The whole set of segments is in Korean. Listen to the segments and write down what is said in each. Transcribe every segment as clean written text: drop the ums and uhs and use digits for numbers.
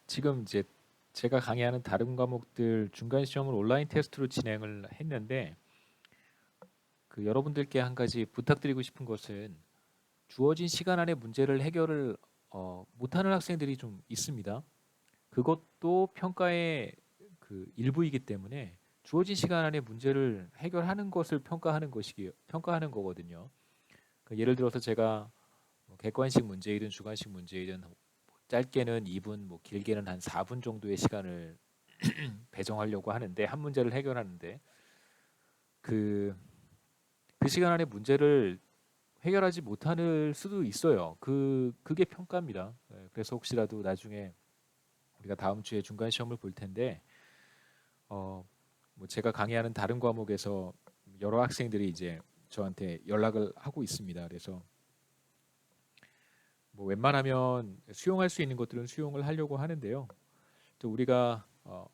지금 이제 제가 강의하는 다른 과목들 중간 시험을 온라인 테스트로 진행을 했는데 여러분들께 한 가지 부탁드리고 싶은 것은 주어진 시간 안에 문제를 해결을 못하는 학생들이 좀 있습니다. 그것도 평가의 일부이기 때문에 주어진 시간 안에 문제를 해결하는 것을 평가하는 거거든요. 예를 들어서 제가 객관식 문제이든 주관식 문제이든 짧게는 2분, 뭐 길게는 한 4분 정도의 시간을 배정하려고 하는데 한 문제를 해결하는데 그, 그 시간 안에 문제를 해결하지 못할 수도 있어요. 그게 평가입니다. 그래서 혹시라도 나중에 우리가 다음 주에 중간 시험을 볼 텐데 뭐 제가 강의하는 다른 과목에서 여러 학생들이 이제 저한테 연락을 하고 있습니다. 그래서 뭐 웬만하면 수용할 수 있는 것들은 수용을 하려고 하는데요. 또 우리가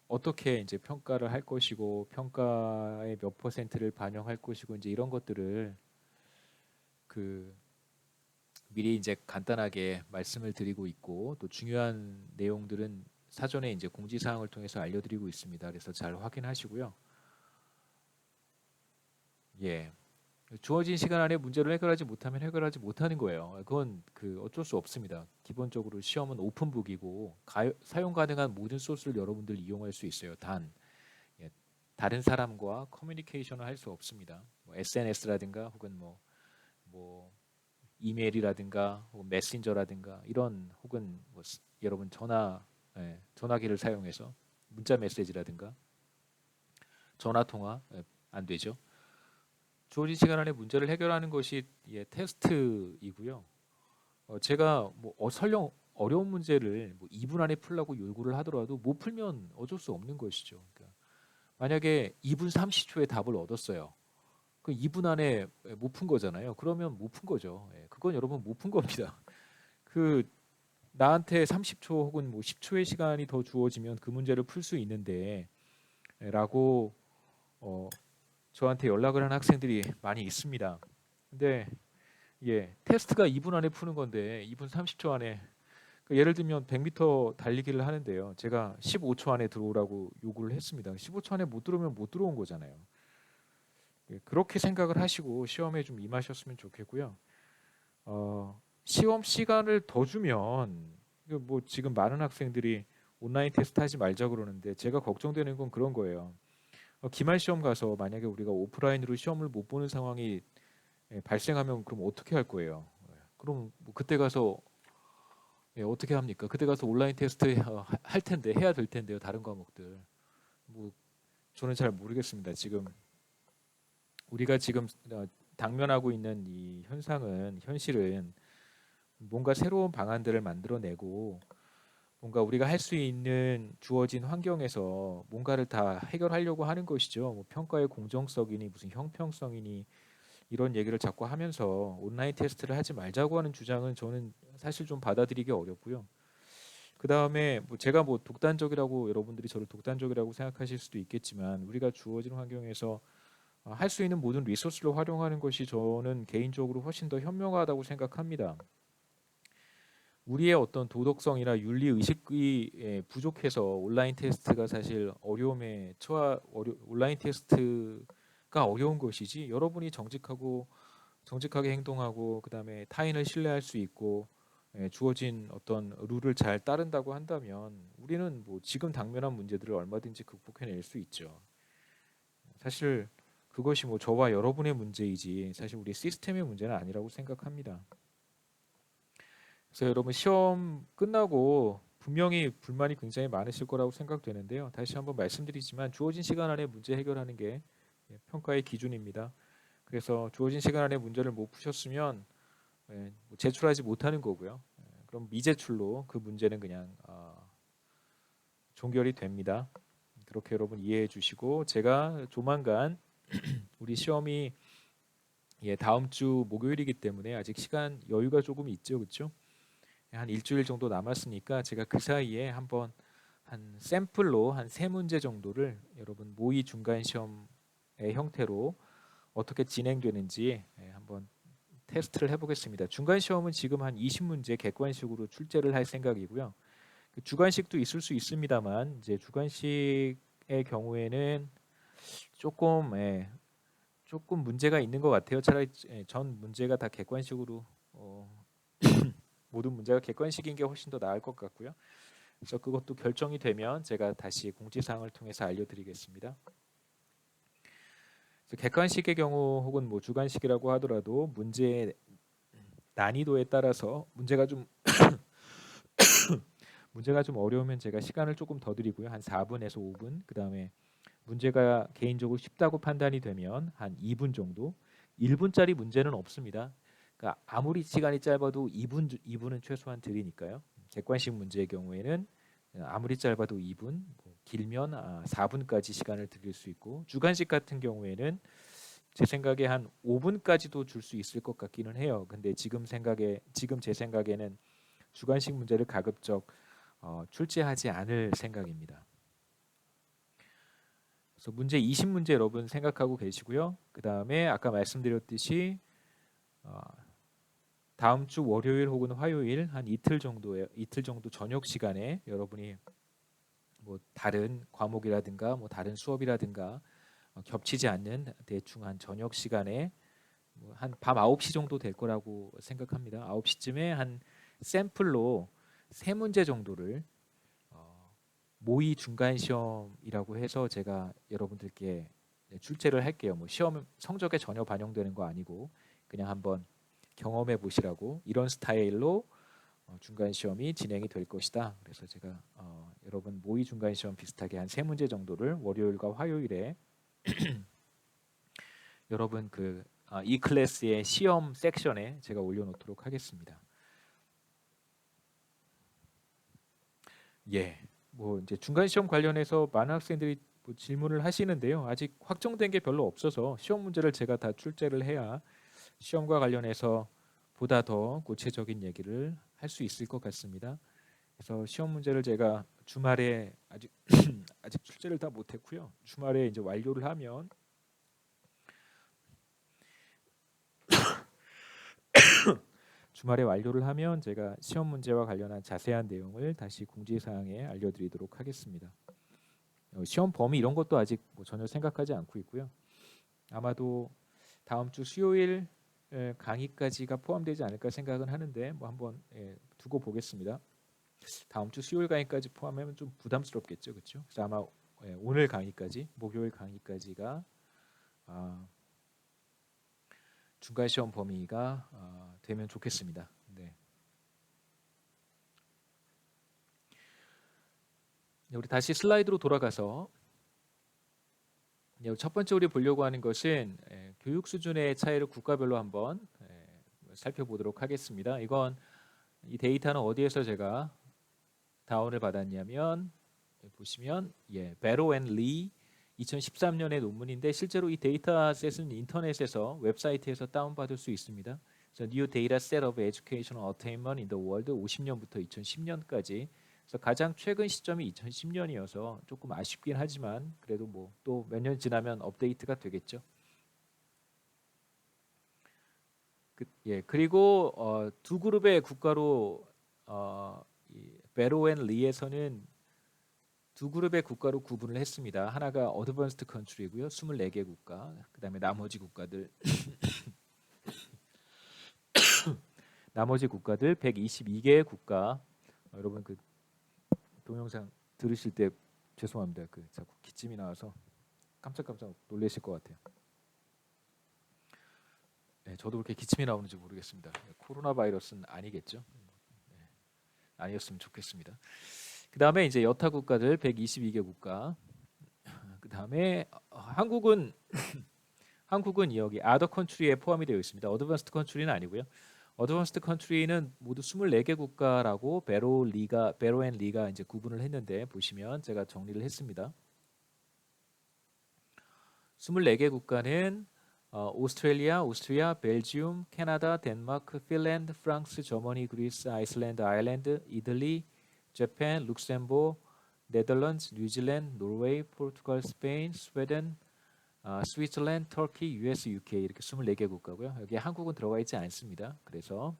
어떻게 이제 평가를 할 것이고 평가의 몇 퍼센트를 반영할 것이고 이제 이런 것들을 그 미리 이제 간단하게 말씀을 드리고 있고 또 중요한 내용들은 사전에 이제 공지사항을 통해서 알려드리고 있습니다. 그래서 잘 확인하시고요. 예. 주어진 시간 안에 문제를 해결하지 못하면 해결하지 못하는 거예요. 그건 어쩔 수 없습니다. 기본적으로 시험은 오픈북이고 사용 가능한 모든 소스를 여러분들 이용할 수 있어요. 예, 다른 사람과 커뮤니케이션을 할 수 없습니다. 뭐 SNS라든가 혹은 뭐 이메일이라든가 혹은 메신저라든가 이런 혹은 여러분 전화기를 사용해서 문자 메시지라든가 전화 통화 안 되죠. 주어진 시간 안에 문제를 해결하는 것이 테스트이고요. 제가 설령 어려운 문제를 뭐 2분 안에 풀라고 요구를 하더라도 못 풀면 어쩔 수 없는 것이죠. 그러니까 만약에 2분 30초에 답을 얻었어요. 그 2분 안에 못 푼 거잖아요. 그러면 못 푼 거죠. 그건 여러분 못 푼 겁니다. 그 나한테 30초 혹은 뭐 10초의 시간이 더 주어지면 그 문제를 풀 수 있는데 라고 어, 저한테 연락을 한 학생들이 많이 있습니다. 근데 테스트가 2분 안에 푸는 건데 2분 30초 안에 예를 들면 100m 달리기를 하는데요. 제가 15초 안에 들어오라고 요구를 했습니다. 15초 안에 못 들어오면 못 들어온 거잖아요. 그렇게 생각을 하시고 시험에 좀 임하셨으면 좋겠고요. 시험 시간을 더 주면 뭐 지금 많은 학생들이 온라인 테스트 하지 말자 그러는데 제가 걱정되는 건 그런 거예요. 기말 시험 가서 만약에 우리가 오프라인으로 시험을 못 보는 상황이 발생하면 그럼 어떻게 할 거예요? 그럼 뭐 그때 가서 어떻게 합니까? 그때 가서 온라인 테스트 할 텐데 해야 될 텐데요. 다른 과목들. 뭐 저는 잘 모르겠습니다. 지금 우리가 지금 당면하고 있는 이 현실은 뭔가 새로운 방안들을 만들어내고 뭔가 우리가 할 수 있는 주어진 환경에서 뭔가를 다 해결하려고 하는 것이죠. 뭐 평가의 공정성이니 무슨 형평성이니 이런 얘기를 자꾸 하면서 온라인 테스트를 하지 말자고 하는 주장은 저는 사실 좀 받아들이기 어렵고요. 그 다음에 뭐 제가 뭐 독단적이라고 여러분들이 저를 독단적이라고 생각하실 수도 있겠지만 우리가 주어진 환경에서 할 수 있는 모든 리소스를 활용하는 것이 저는 개인적으로 훨씬 더 현명하다고 생각합니다. 우리의 어떤 도덕성이나 윤리 의식이 부족해서 온라인 테스트가 사실 온라인 테스트가 어려운 것이지 여러분이 정직하게 행동하고 그다음에 타인을 신뢰할 수 있고 주어진 어떤 룰을 잘 따른다고 한다면 우리는 뭐 지금 당면한 문제들을 얼마든지 극복해낼 수 있죠. 사실 그것이 뭐 저와 여러분의 문제이지 사실 우리 시스템의 문제는 아니라고 생각합니다. 그래서 여러분 시험 끝나고 분명히 불만이 굉장히 많으실 거라고 생각되는데요. 다시 한번 말씀드리지만 주어진 시간 안에 문제 해결하는 게 평가의 기준입니다. 그래서 주어진 시간 안에 문제를 못 푸셨으면 뭐 제출하지 못하는 거고요. 그럼 미제출로 그 문제는 그냥 종결이 됩니다. 그렇게 여러분 이해해 주시고 제가 조만간 우리 시험이 다음 주 목요일이기 때문에 아직 시간 여유가 조금 있죠, 그렇죠? 한 일주일 정도 남았으니까 제가 그 사이에 한번 한 샘플로 한 세 문제 정도를 여러분 모의 중간 시험의 형태로 어떻게 진행되는지 한번 테스트를 해보겠습니다. 중간 시험은 지금 한 20문제 객관식으로 출제를 할 생각이고요. 그 주관식도 있을 수 있습니다만 이제 주관식의 경우에는 조금 조금 문제가 있는 것 같아요. 차라리 전 문제가 다 객관식으로 모든 문제가 객관식인 게 훨씬 더 나을 것 같고요. 그래서 그것도 결정이 되면 제가 다시 공지사항을 통해서 알려드리겠습니다. 그래서 객관식의 경우 혹은 뭐 주관식이라고 하더라도 문제의 난이도에 따라서 문제가 좀 어려우면 제가 시간을 조금 더 드리고요. 한 4분에서 5분. 그다음에 문제가 개인적으로 쉽다고 판단이 되면 한 2분 정도. 1분짜리 문제는 없습니다. 그러니까 아무리 시간이 짧아도 2분은 최소한 드리니까요. 객관식 문제의 경우에는 아무리 짧아도 2분, 길면 4분까지 시간을 드릴 수 있고 주관식 같은 경우에는 제 생각에 한 5분까지도 줄 수 있을 것 같기는 해요. 근데 지금 제 생각에는 주관식 문제를 가급적 출제하지 않을 생각입니다. 그래서 문제 20문제 여러분 생각하고 계시고요. 그 다음에 아까 말씀드렸듯이 다음 주 월요일 혹은 화요일 한 이틀 정도 저녁 시간에 여러분이 뭐 다른 과목이라든가 뭐 다른 수업이라든가 겹치지 않는 대충 한 저녁 시간에 한 밤 9시 정도 될 거라고 생각합니다. 9시쯤에 한 샘플로 3문제 정도를 모의 중간 시험이라고 해서 제가 여러분들께 출제를 할게요. 뭐 시험 성적에 전혀 반영되는 거 아니고 그냥 한번 경험해 보시라고 이런 스타일로 중간 시험이 진행이 될 것이다. 그래서 제가 여러분 모의 중간 시험 비슷하게 한 3문제 정도를 월요일과 화요일에 여러분 이 클래스의 시험 섹션에 제가 올려놓도록 하겠습니다. 예, 뭐 이제 중간 시험 관련해서 많은 학생들이 뭐 질문을 하시는데요. 아직 확정된 게 별로 없어서 시험 문제를 제가 다 출제를 해야 시험과 관련해서 보다 더 구체적인 얘기를 할 수 있을 것 같습니다. 그래서 시험 문제를 제가 주말에 아직 출제를 다 못했고요. 주말에 이제 완료를 하면 제가 시험 문제와 관련한 자세한 내용을 다시 공지사항에 알려드리도록 하겠습니다. 시험 범위 이런 것도 아직 뭐 전혀 생각하지 않고 있고요. 아마도 다음 주 수요일 강의까지가 포함되지 않을까 생각은 하는데 뭐 한번 두고 보겠습니다. 다음 주 수요일 강의까지 포함하면 좀 부담스럽겠죠, 그렇죠? 그래서 아마 오늘 강의까지, 목요일 강의까지가 중간 시험 범위가 되면 좋겠습니다. 네. 우리 다시 슬라이드로 돌아가서 첫 번째 우리 보려고 하는 것은 교육 수준의 차이를 국가별로 한번 살펴보도록 하겠습니다. 이 데이터는 어디에서 제가 다운을 받았냐면 보시면 베로 앤 리 2013년의 논문인데 실제로 이 데이터셋은 인터넷에서 웹사이트에서 다운받을 수 있습니다. 그래서 New Data Set of Educational Attainment in the World 50년부터 2010년까지 그래서 가장 최근 시점이 2010년이어서 조금 아쉽긴 하지만 그래도 뭐 또 몇 년 지나면 업데이트가 되겠죠. 그리고 두 그룹의 국가로 베로 앤 리에서는 두 그룹의 국가로 구분을 했습니다. 하나가 어드밴스드 컨트리고요. 24개 국가. 그다음에 나머지 국가들 122개의 국가. 여러분 그 동영상 들으실 때 죄송합니다. 자꾸 기침이 나와서 깜짝깜짝 놀라실 것 같아요. 저도 그렇게 기침이 나오는지 모르겠습니다. 코로나 바이러스는 아니겠죠? 아니었으면 좋겠습니다. 그 다음에 이제 여타 국가들 122개 국가. 그 다음에 한국은 여기 other country에 포함이 되어 있습니다. 어드밴스드 컨트리는 아니고요. 어드밴스드 컨트리는 모두 24개 국가라고 베로 앤 리가 이제 구분을 했는데 보시면 제가 정리를 했습니다. 24개 국가는 오스트레일리아, 오스트리아, 벨지움, 캐나다, 덴마크, 핀란드, 프랑스, 저머니, 그리스, 아이슬란드, 아일랜드, 이탈리, 재팬, 룩셈보르, 네덜란드, 뉴질랜드, 노르웨이, 포르투갈, 스페인, 스웨덴, 스위tzerland, 터키, US, UK 이렇게 24개 국가고요. 여기에 한국은 들어가 있지 않습니다. 그래서